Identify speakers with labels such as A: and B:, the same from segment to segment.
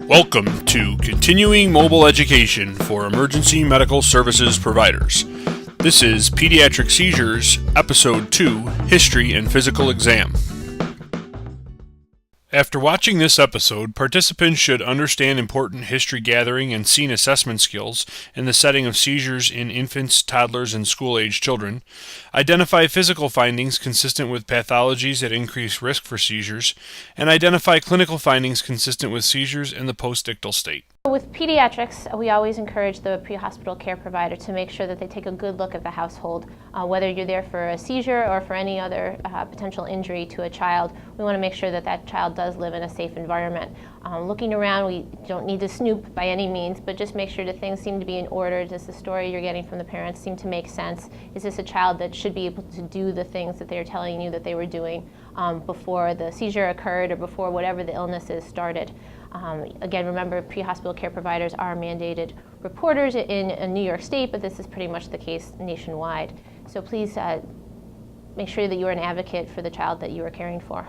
A: Welcome to Continuing Mobile Education for Emergency Medical Services Providers. This is Pediatric Seizures, Episode 2, History and Physical Exam. After watching this episode, participants should understand important history gathering and scene assessment skills in the setting of seizures in infants, toddlers, and school-age children, identify physical findings consistent with pathologies that increase risk for seizures, and identify clinical findings consistent with seizures in the postictal state.
B: With pediatrics, we always encourage the pre-hospital care provider to make sure that they take a good look at the household. Whether you're there for a seizure or for any other potential injury to a child, we want to make sure that that child does live in a safe environment. Looking around, we don't need to snoop by any means, but just make sure that things seem to be in order. Does the story you're getting from the parents seem to make sense? Is this a child that should be able to do the things that they're telling you that they were doing before the seizure occurred or before whatever the illness is started? Again, remember, pre-hospital care providers are mandated reporters in New York State, but this is pretty much the case nationwide. So please make sure that you're an advocate for the child that you are caring for.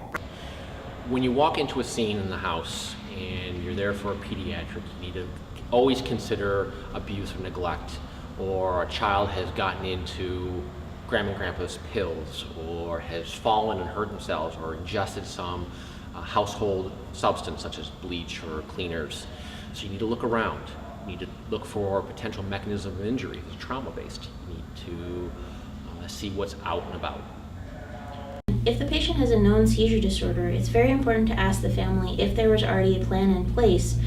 C: When you walk into a scene in the house and you're there for a pediatric, you need to always consider abuse or neglect, or a child has gotten into Grandma and Grandpa's pills, or has fallen and hurt themselves, or ingested some household substance such as bleach or cleaners. So you need to look around. You need to look for potential mechanism of injury. If it's trauma-based, you need to see what's out and about.
D: If the patient has a known seizure disorder, it's very important to ask the family if there was already a plan in place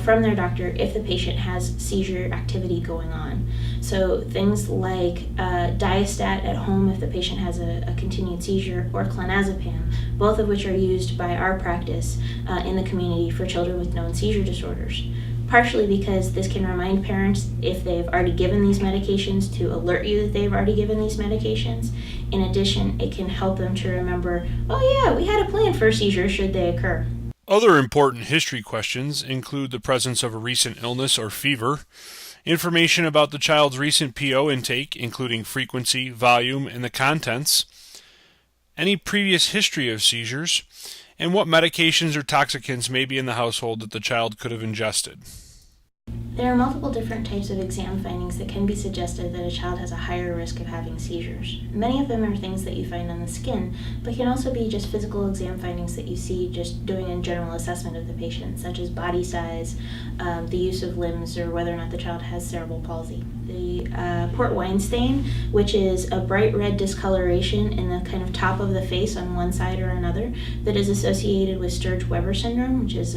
D: from their doctor if the patient has seizure activity going on. So things like diastat at home if the patient has a continued seizure, or clonazepam, both of which are used by our practice in the community for children with known seizure disorders. Partially because this can remind parents, if they've already given these medications, to alert you that they've already given these medications. In addition, it can help them to remember, oh yeah, we had a plan for seizures should they occur.
A: Other important history questions include the presence of a recent illness or fever, information about the child's recent PO intake, including frequency, volume, and the contents, any previous history of seizures, and what medications or toxicants may be in the household that the child could have ingested.
D: There are multiple different types of exam findings that can be suggested that a child has a higher risk of having seizures. Many of them are things that you find on the skin, but can also be just physical exam findings that you see just doing a general assessment of the patient, such as body size, the use of limbs, or whether or not the child has cerebral palsy. The port wine stain, which is a bright red discoloration in the kind of top of the face on one side or another, that is associated with Sturge-Weber syndrome, which is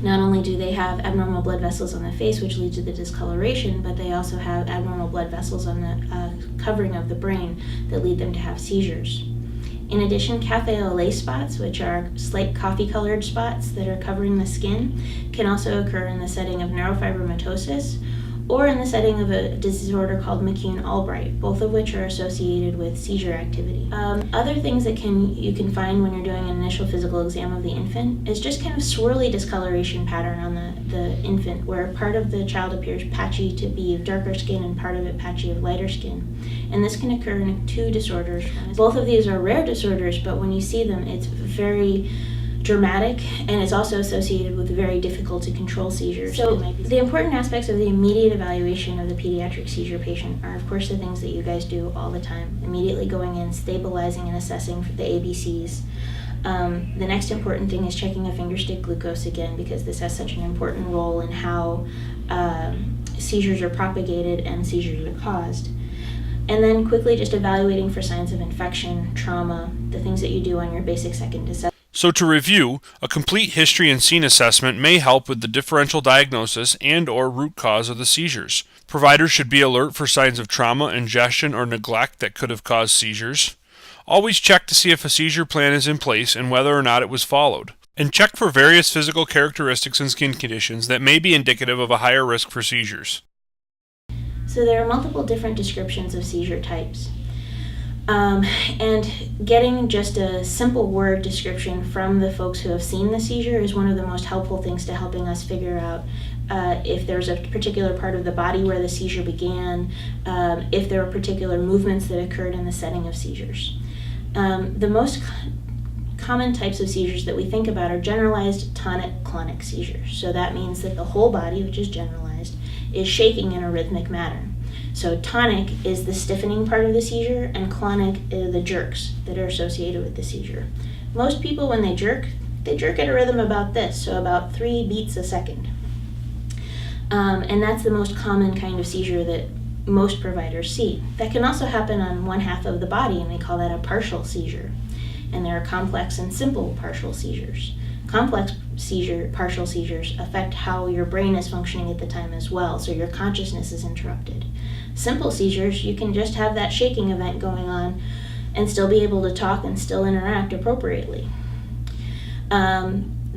D: not only do they have abnormal blood vessels on the face, which lead to the discoloration, but they also have abnormal blood vessels on the covering of the brain that lead them to have seizures. In addition, cafe au lait spots, which are slight coffee-colored spots that are covering the skin, can also occur in the setting of neurofibromatosis or in the setting of a disorder called McCune-Albright, both of which are associated with seizure activity. Other things that you can find when you're doing an initial physical exam of the infant is just kind of swirly discoloration pattern on the infant, where part of the child appears patchy to be of darker skin and part of it patchy of lighter skin. And this can occur in two disorders. Both of these are rare disorders, but when you see them, it's very dramatic, and it's also associated with very difficult to control seizures. So the important aspects of the immediate evaluation of the pediatric seizure patient are, of course, the things that you guys do all the time. Immediately going in, stabilizing and assessing for the ABCs. The next important thing is checking a finger stick glucose again, because this has such an important role in how seizures are propagated and seizures are caused. And then quickly just evaluating for signs of infection, trauma, the things that you do on your basic second assessment.
A: So to review, a complete history and scene assessment may help with the differential diagnosis and/or root cause of the seizures. Providers should be alert for signs of trauma, ingestion, or neglect that could have caused seizures. Always check to see if a seizure plan is in place and whether or not it was followed. And check for various physical characteristics and skin conditions that may be indicative of a higher risk for seizures.
D: So there are multiple different descriptions of seizure types. And getting just a simple word description from the folks who have seen the seizure is one of the most helpful things to helping us figure out if there's a particular part of the body where the seizure began, if there were particular movements that occurred in the setting of seizures. The most common types of seizures that we think about are generalized tonic-clonic seizures. So that means that the whole body, which is generalized, is shaking in a rhythmic manner. So tonic is the stiffening part of the seizure, and clonic are the jerks that are associated with the seizure. Most people, when they jerk at a rhythm about this, so about 3 beats a second. And that's the most common kind of seizure that most providers see. That can also happen on one half of the body, and we call that a partial seizure. And there are complex and simple partial seizures. Complex partial seizures affect how your brain is functioning at the time as well, so your consciousness is interrupted. Simple seizures, you can just have that shaking event going on and still be able to talk and still interact appropriately.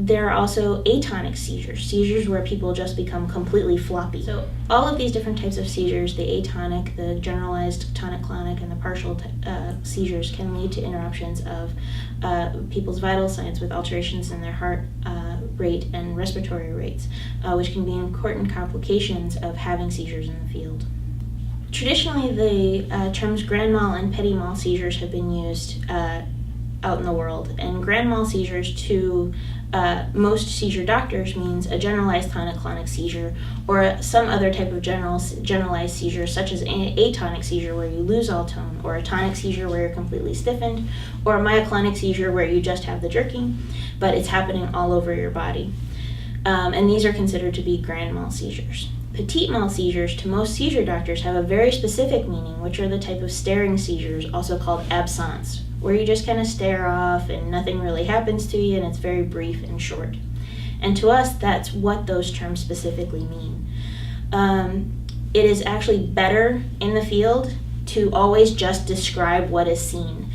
D: There are also atonic seizures where people just become completely floppy. So all of these different types of seizures, the atonic, the generalized tonic-clonic, and the partial seizures can lead to interruptions of people's vital signs with alterations in their heart rate and respiratory rates, which can be important complications of having seizures in the field. Traditionally, the terms grand mal and petit mal seizures have been used out in the world, and grand mal seizures to most seizure doctors means a generalized tonic-clonic seizure or some other type of generalized seizure, such as an atonic seizure where you lose all tone, or a tonic seizure where you're completely stiffened, or a myoclonic seizure where you just have the jerking, but it's happening all over your body. And these are considered to be grand mal seizures. Petit mal seizures to most seizure doctors have a very specific meaning, which are the type of staring seizures, also called absence, where you just kind of stare off and nothing really happens to you and it's very brief and short. And to us, that's what those terms specifically mean. It is actually better in the field to always just describe what is seen.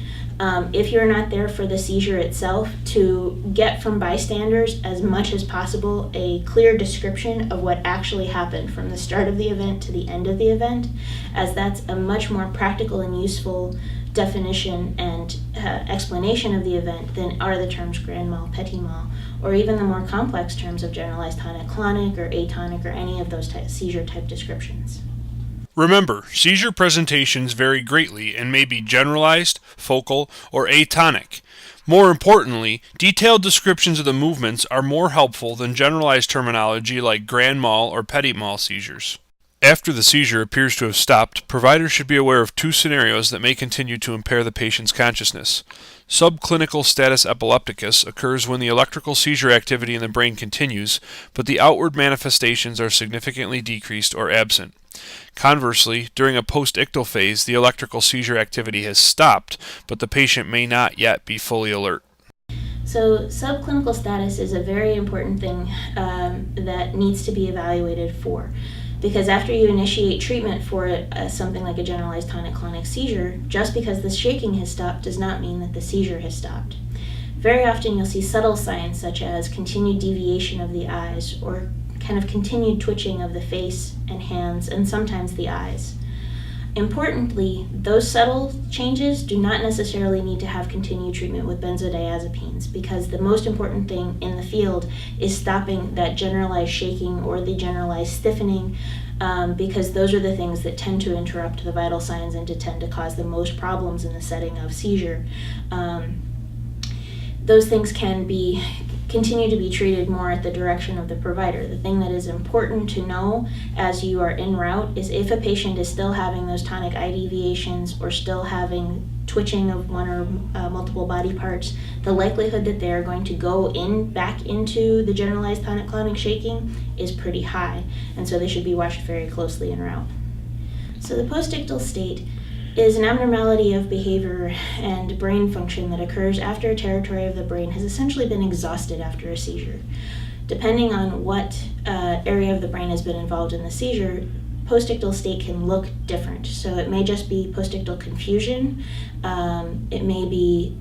D: If you're not there for the seizure itself, to get from bystanders as much as possible a clear description of what actually happened from the start of the event to the end of the event, as that's a much more practical and useful definition and explanation of the event than are the terms grand mal, petit mal, or even the more complex terms of generalized tonic-clonic or atonic or any of those seizure type descriptions.
A: Remember, seizure presentations vary greatly and may be generalized, focal, or atonic. More importantly, detailed descriptions of the movements are more helpful than generalized terminology like grand mal or petit mal seizures. After the seizure appears to have stopped, providers should be aware of 2 scenarios that may continue to impair the patient's consciousness. Subclinical status epilepticus occurs when the electrical seizure activity in the brain continues, but the outward manifestations are significantly decreased or absent. Conversely, during a post-ictal phase, the electrical seizure activity has stopped, but the patient may not yet be fully alert.
D: So subclinical status is a very important thing that needs to be evaluated for. Because after you initiate treatment for something like a generalized tonic-clonic seizure, just because the shaking has stopped does not mean that the seizure has stopped. Very often you'll see subtle signs such as continued deviation of the eyes or kind of continued twitching of the face and hands and sometimes the eyes. Importantly, those subtle changes do not necessarily need to have continued treatment with benzodiazepines, because the most important thing in the field is stopping that generalized shaking or the generalized stiffening, because those are the things that tend to interrupt the vital signs and to tend to cause the most problems in the setting of seizure. Those things can continue to be treated more at the direction of the provider. The thing that is important to know as you are en route is if a patient is still having those tonic eye deviations or still having twitching of one or multiple body parts, the likelihood that they are going to go back into the generalized tonic-clonic shaking is pretty high, and so they should be watched very closely en route. So the post-ictal state is an abnormality of behavior and brain function that occurs after a territory of the brain has essentially been exhausted after a seizure. Depending on what area of the brain has been involved in the seizure, post-ictal state can look different. So it may just be post-ictal confusion, it may be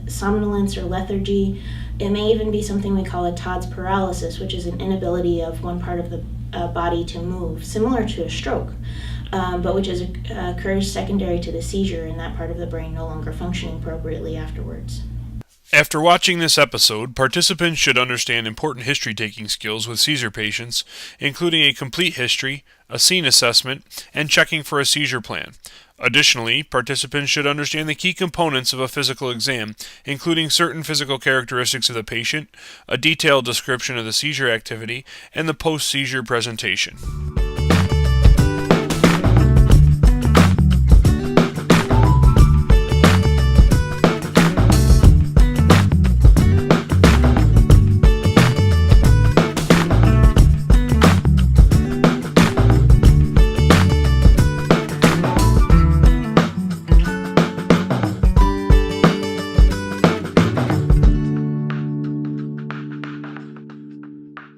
D: somnolence or lethargy, it may even be something we call a Todd's paralysis, which is an inability of one part of the body to move, similar to a stroke. But which occurs secondary to the seizure, and that part of the brain no longer functioning appropriately afterwards.
A: After watching this episode, participants should understand important history-taking skills with seizure patients, including a complete history, a scene assessment, and checking for a seizure plan. Additionally, participants should understand the key components of a physical exam, including certain physical characteristics of the patient, a detailed description of the seizure activity, and the post-seizure presentation.